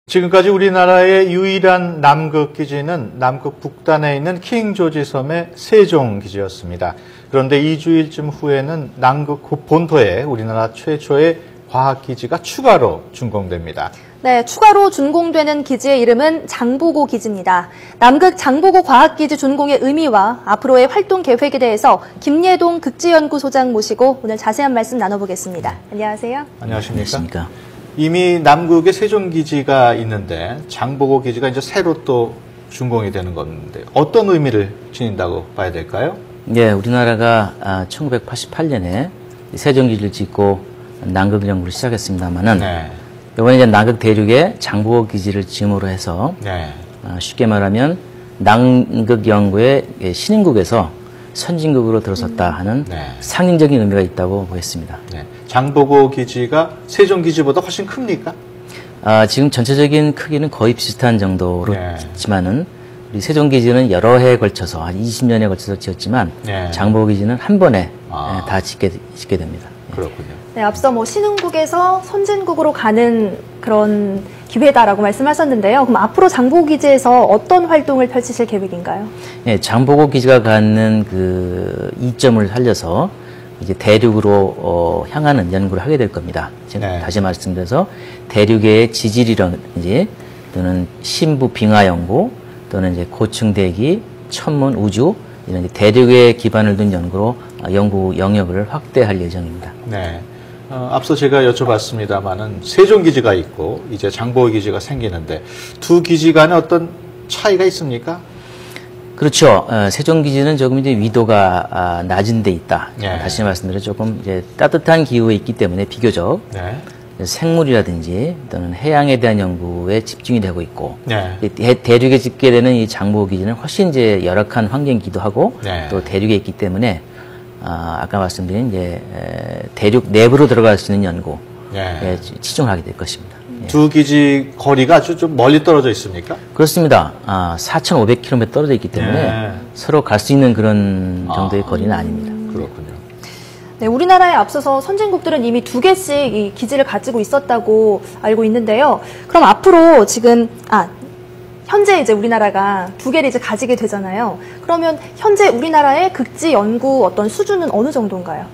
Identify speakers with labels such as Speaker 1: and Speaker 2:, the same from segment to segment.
Speaker 1: 지금까지 우리나라의 유일한 남극 기지는 남극 북단에 있는 킹 조지 섬의 세종 기지였습니다. 그런데 2주일쯤 후에는 남극 본토에 우리나라 최초의 과학 기지가 추가로 준공됩니다.
Speaker 2: 네, 추가로 준공되는 기지의 이름은 장보고 기지입니다. 남극 장보고 과학기지 준공의 의미와 앞으로의 활동 계획에 대해서 김예동 극지연구소장 모시고 오늘 자세한 말씀 나눠보겠습니다. 안녕하세요.
Speaker 1: 안녕하십니까? 이미 남극에 세종기지가 있는데 장보고 기지가 이제 새로 또 준공이 되는 건데 어떤 의미를 지닌다고 봐야 될까요?
Speaker 3: 네, 우리나라가 1988년에 세종기지를 짓고 남극 연구를 시작했습니다만은 이번에 이제 남극 대륙에 장보고 기지를 지음으로 해서 쉽게 말하면 남극 연구의 신인국에서 선진국으로 들어섰다 하는 상징적인 의미가 있다고 보겠습니다.
Speaker 1: 장보고 기지가 세종 기지보다 훨씬 큽니까?
Speaker 3: 지금 전체적인 크기는 거의 비슷한 정도로 있지만은 우리 세종 기지는 여러 해에 걸쳐서 한 20년에 걸쳐서 지었지만 장보고 기지는 한 번에 다 짓게 됩니다.
Speaker 1: 그렇군요.
Speaker 2: 네, 앞서 신흥국에서 선진국으로 가는 그런 기회다라고 말씀하셨는데요. 그럼 앞으로 장보고 기지에서 어떤 활동을 펼치실 계획인가요?
Speaker 3: 네, 장보고 기지가 갖는 그 이점을 살려서 이제 대륙으로 향하는 연구를 하게 될 겁니다. 다시 말씀드려서 대륙의 지질이라든지 또는 신부 빙하 연구 또는 이제 고층 대기, 천문 우주 이런 대륙에 기반을 둔 연구로 연구 영역을 확대할 예정입니다.
Speaker 1: 네. 앞서 제가 여쭤봤습니다만은 세종 기지가 있고 이제 장보고 기지가 생기는데 두 기지 간에 어떤 차이가 있습니까?
Speaker 3: 그렇죠. 세종 기지는 조금 이제 위도가 낮은 데 있다. 다시 말씀드려 조금 이제 따뜻한 기후에 있기 때문에 비교적 생물이라든지 또는 해양에 대한 연구에 집중이 되고 있고 대륙에 짓게 되는 이 장보고 기지는 훨씬 이제 열악한 환경이기도 하고 또 대륙에 있기 때문에 아까 말씀드린 이제 대륙 내부로 들어갈 수 있는 연구에 치중을 하게 될 것입니다.
Speaker 1: 두 기지 거리가 아주 좀 멀리 떨어져 있습니까?
Speaker 3: 그렇습니다. 4,500km 떨어져 있기 때문에 서로 갈 수 있는 그런 정도의 거리는 아닙니다.
Speaker 1: 그렇군요.
Speaker 2: 네, 우리나라에 앞서서 선진국들은 이미 2개씩 이 기지를 가지고 있었다고 알고 있는데요. 그럼 앞으로 지금 현재 이제 우리나라가 2개를 이제 가지게 되잖아요. 그러면 현재 우리나라의 극지 연구 어떤 수준은 어느 정도인가요?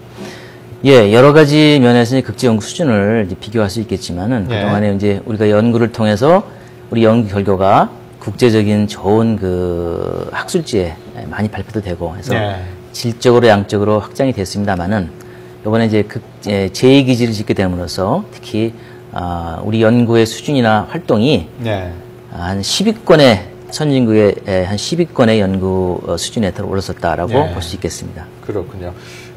Speaker 3: 예, 여러 가지 면에서 극지 연구 수준을 이제 비교할 수 있겠지만은 그동안에 이제 우리가 연구를 통해서 우리 연구 결과가 국제적인 좋은 그 학술지에 많이 발표도 되고 해서 질적으로 양적으로 확장이 됐습니다만은 이번에 이제 제2기지를 짓게 됨으로써 특히 우리 연구의 수준이나 활동이 한 10위권의 선진국의 한 10위권의 연구 수준에 올랐었다라고 볼 수 있겠습니다.
Speaker 1: 그렇군요.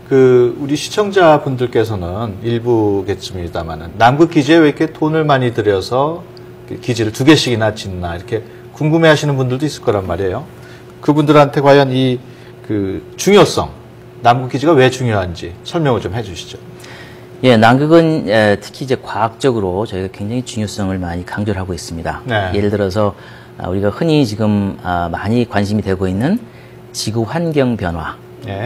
Speaker 1: 우리 시청자분들께서는 일부겠습니다만은 남극 기지에 왜 이렇게 돈을 많이 들여서 기지를 2개씩이나 짓나 이렇게 궁금해하시는 분들도 있을 거란 말이에요. 그분들한테 과연 이 중요성, 남극 기지가 왜 중요한지 설명을 좀 해주시죠.
Speaker 3: 예, 남극은 특히 이제 과학적으로 저희가 굉장히 중요성을 많이 강조를 하고 있습니다. 예를 들어서 우리가 흔히 지금 많이 관심이 되고 있는 지구 환경 변화,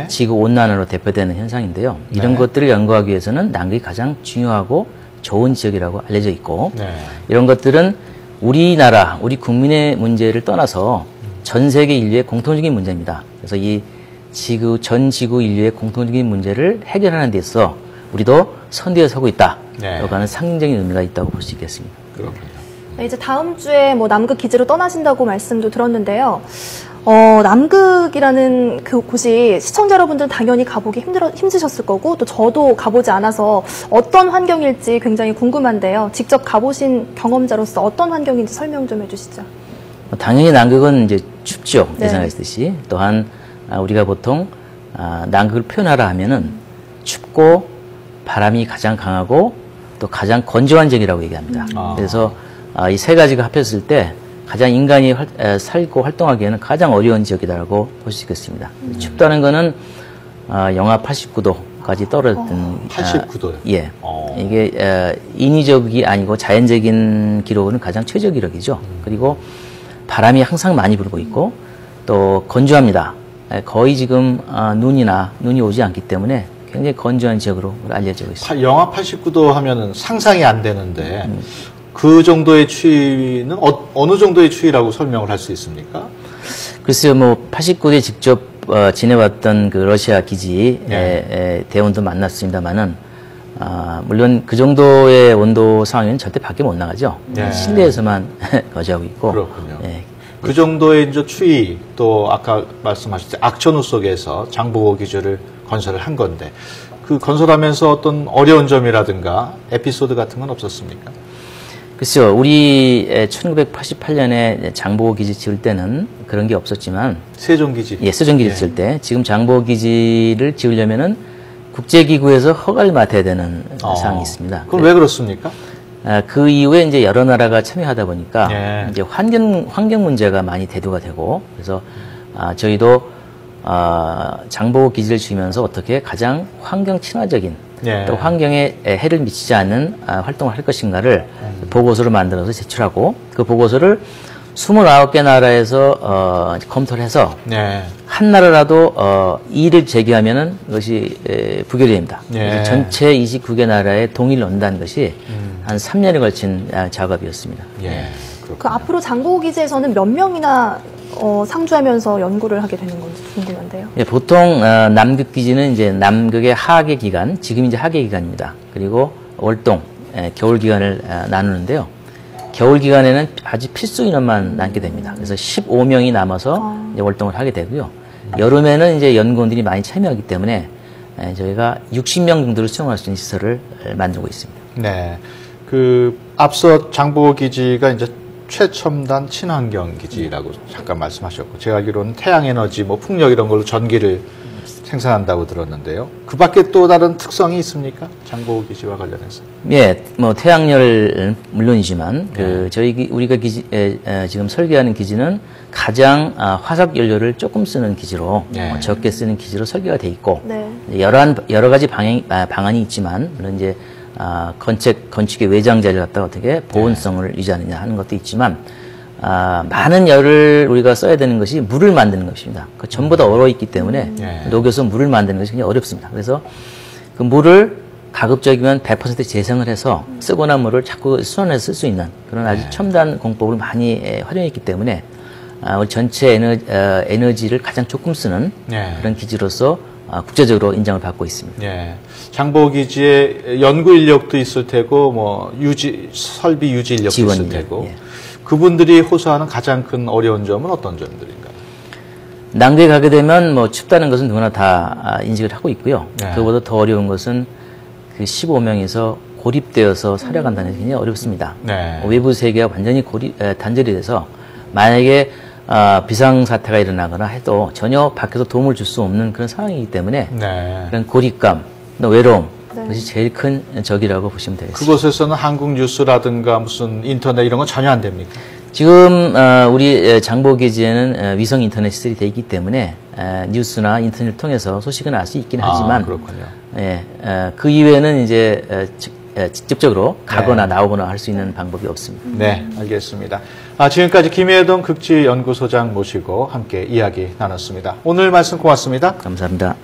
Speaker 3: 지구 온난화로 대표되는 현상인데요. 이런 것들을 연구하기 위해서는 남극이 가장 중요하고 좋은 지역이라고 알려져 있고 이런 것들은 우리나라, 우리 국민의 문제를 떠나서 전 세계 인류의 공통적인 문제입니다. 그래서 이 전 지구 인류의 공통적인 문제를 해결하는 데 있어 우리도 선두에 서고 있다. 라고 하는 상징적인 의미가 있다고 볼 수 있겠습니다.
Speaker 1: 그렇군요.
Speaker 2: 이제 다음 주에 남극 기지로 떠나신다고 말씀도 들었는데요. 남극이라는 그 곳이 시청자 여러분들은 당연히 가보기 힘드셨을 거고 또 저도 가보지 않아서 어떤 환경일지 굉장히 궁금한데요. 직접 가보신 경험자로서 어떤 환경인지 설명 좀 해주시죠.
Speaker 3: 당연히 남극은 이제 춥죠. 예상하셨듯이. 또한 우리가 보통 남극을 표현하라 하면은 춥고 바람이 가장 강하고 또 가장 건조한 지역이라고 얘기합니다. 그래서 이 세 가지가 합했을 때 가장 인간이 살고 활동하기에는 가장 어려운 지역이라고 볼 수 있겠습니다. 춥다는 거는 영하 89도까지 떨어졌던
Speaker 1: 89도요?
Speaker 3: 예. 이게 인위적이 아니고 자연적인 기록은 가장 최저 기록이죠. 그리고 바람이 항상 많이 불고 있고 또 건조합니다. 거의 지금 눈이 오지 않기 때문에 굉장히 건조한 지역으로 알려져 있습니다.
Speaker 1: 영하 89도 하면은 상상이 안 되는데 그 정도의 추위는 어느 정도의 추위라고 설명을 할 수 있습니까?
Speaker 3: 글쎄요, 뭐 89대 직접 지내왔던 그 러시아 기지의 대원도 만났습니다만은 물론 그 정도의 온도 상황은 절대 밖에 못 나가죠. 실내에서만 거주하고 있고.
Speaker 1: 그렇군요. 그 정도의 이제 추위 또 아까 말씀하셨듯이 악천후 속에서 장보고 기지를 건설을 한 건데 그 건설하면서 어떤 어려운 점이라든가 에피소드 같은 건 없었습니까?
Speaker 3: 글쎄요, 우리 1988년에 장보고 기지 지을 때는 그런 게 없었지만
Speaker 1: 세종기지.
Speaker 3: 예, 세종기지 지을 때 지금 장보고 기지를 지으려면은 국제기구에서 허가를 맡아야 되는 사항이 있습니다.
Speaker 1: 그럼 왜 그렇습니까?
Speaker 3: 그 이후에 이제 여러 나라가 참여하다 보니까 이제 환경 문제가 많이 대두가 되고 그래서 저희도 장보고 기지를 지으면서 어떻게 가장 환경 친화적인 또 환경에 해를 미치지 않는 활동을 할 것인가를 보고서를 만들어서 제출하고 그 보고서를 29개 나라에서 검토를 해서 한 나라라도 이의를 제기하면은 그것이 부결이 됩니다. 그래서 전체 29개 나라의 동의를 얻는다는 것이 한 3년에 걸친 작업이었습니다.
Speaker 2: 그 앞으로 장보고 기지에서는 몇 명이나 상주하면서 연구를 하게 되는 건지 궁금한데요.
Speaker 3: 예, 보통 남극 기지는 이제 남극의 하계 기간, 지금 이제 하계 기간입니다. 그리고 월동, 겨울 기간을 나누는데요. 겨울 기간에는 아주 필수 인원만 남게 됩니다. 그래서 15명이 남아서 이제 월동을 하게 되고요. 여름에는 이제 연구원들이 많이 참여하기 때문에 저희가 60명 정도를 수용할 수 있는 시설을 만들고 있습니다.
Speaker 1: 네, 그 앞서 장보고 기지가 이제 최첨단 친환경 기지라고 잠깐 말씀하셨고 제가 알기로는 태양에너지, 뭐 풍력 이런 걸로 전기를 생산한다고 들었는데요. 그 밖에 또 다른 특성이 있습니까? 장보고 기지와 관련해서?
Speaker 3: 예, 뭐 태양열은 물론이지만 우리가 지금 설계하는 기지는 가장 화석 연료를 조금 쓰는 기지로 적게 쓰는 기지로 설계가 돼 있고 여러 가지 방안이 있지만 물론 이제 건축의 외장재를 갖다가 어떻게 보온성을 유지하느냐 하는 것도 있지만 많은 열을 우리가 써야 되는 것이 물을 만드는 것입니다. 그 전부 다 얼어 있기 때문에 녹여서 물을 만드는 것이 굉장히 어렵습니다. 그래서 그 물을 가급적이면 100% 재생을 해서 쓰고 난 물을 자꾸 순환해서 쓸 수 있는 그런 아주 첨단 공법을 많이 활용했기 때문에 우리 전체 에너지를 가장 조금 쓰는 그런 기지로서 국제적으로 인정을 받고 있습니다.
Speaker 1: 장보고 기지에 연구 인력도 있을 테고, 뭐 설비 유지 인력도 있을 테고, 그분들이 호소하는 가장 큰 어려운 점은 어떤 점들인가요?
Speaker 3: 남극에 가게 되면 뭐 춥다는 것은 누구나 다 인식을 하고 있고요. 그보다 더 어려운 것은 그 15명에서 고립되어서 살아간다는 게 굉장히 어렵습니다. 외부 세계와 완전히 단절이 돼서 만약에 비상사태가 일어나거나 해도 전혀 밖에서 도움을 줄 수 없는 그런 상황이기 때문에 그런 고립감, 또 외로움, 그것이 제일 큰 적이라고 보시면 되겠습니다.
Speaker 1: 그곳에서는 한국 뉴스라든가 무슨 인터넷 이런 건 전혀 안 됩니까?
Speaker 3: 지금 우리 장보고 기지에는 위성 인터넷 시설이 되어 있기 때문에 뉴스나 인터넷을 통해서 소식은 알 수 있긴 하지만
Speaker 1: 그렇군요.
Speaker 3: 그 이외에는 이제 직접적으로 가거나 나오거나 할 수 있는 방법이 없습니다.
Speaker 1: 네, 알겠습니다. 지금까지 김혜동 극지연구소장 모시고 함께 이야기 나눴습니다. 오늘 말씀 고맙습니다.
Speaker 3: 감사합니다.